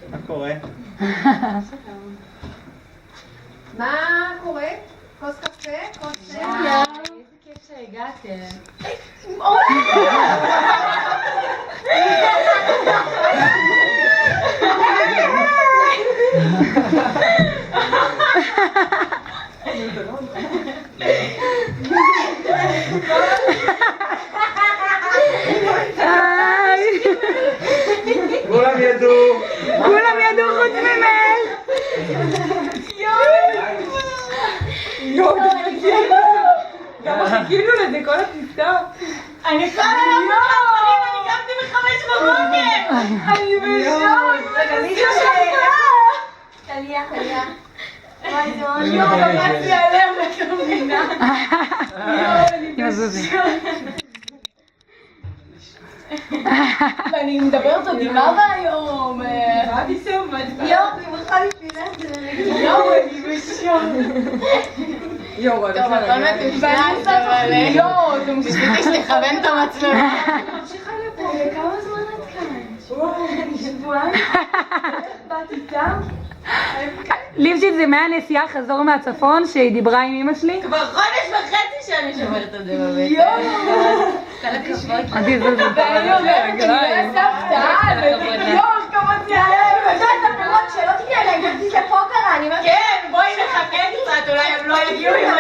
מה קורה? מה קורה? כוס קפה? כוס תה? איזה כיף שהגעתם. כולם ידעו! כולם ידעו חוץ ממך! יואו, גם חיכינו לזה כל הטיסה. אני כל היום בחברים, אני קמתי ב5 בבוקר. אני בשוק. טליה. יואו, רצתי עליהם לקמינה. יואו, אני בשוק. ואני מדברת עוד עם אבא היום. מה פתאום? יואו, אני מוכרחה בשבילה זה לרגע. יואו, אני בשוק. יואו, טוב, הכל מטושטש, אבל... יואו, זה יש לכוון את המצלמה. ממשיכה לפה, וכמה זמן את כאן? שבועיים? באת איתם? ליפשיץ זה מהנסיעה חזור מהצפון שהיא דיברה עם אמא שלי. כבר חודש וחצי שאני שומרת את זה בבית. יואו! כל הכבוד. עדי זוזו. ואני אומרת, אני לא סבתא, יואו, כמה זה היה. את יודעת, הפירות שלא תגיע אליי, גרתי לפה קרה, אני אומרת... כן, בואי נחכה קצת, אולי הם לא יגיעו עם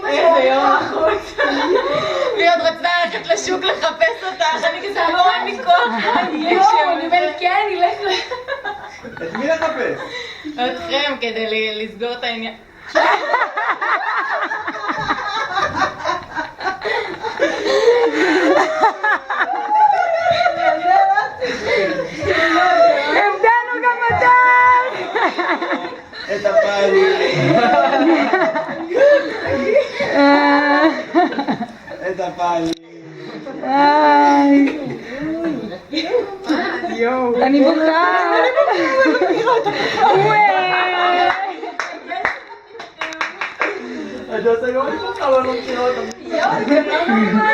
איזה יום החוץ. והיא עוד רצתה ללכת לשוק לחפש אותך, אני כזה לא אין לי כוח. יואו, אני אומרת, כן, נלך את מי לחפש? אתכם כדי לסגור את העניין. הבדלנו גם אותך! את הפעלים! את הפעלים! יואו, אני בוכה! אתה עושה גם את אותך, אבל לא מכירה אותם. יואו, זה לא נורא.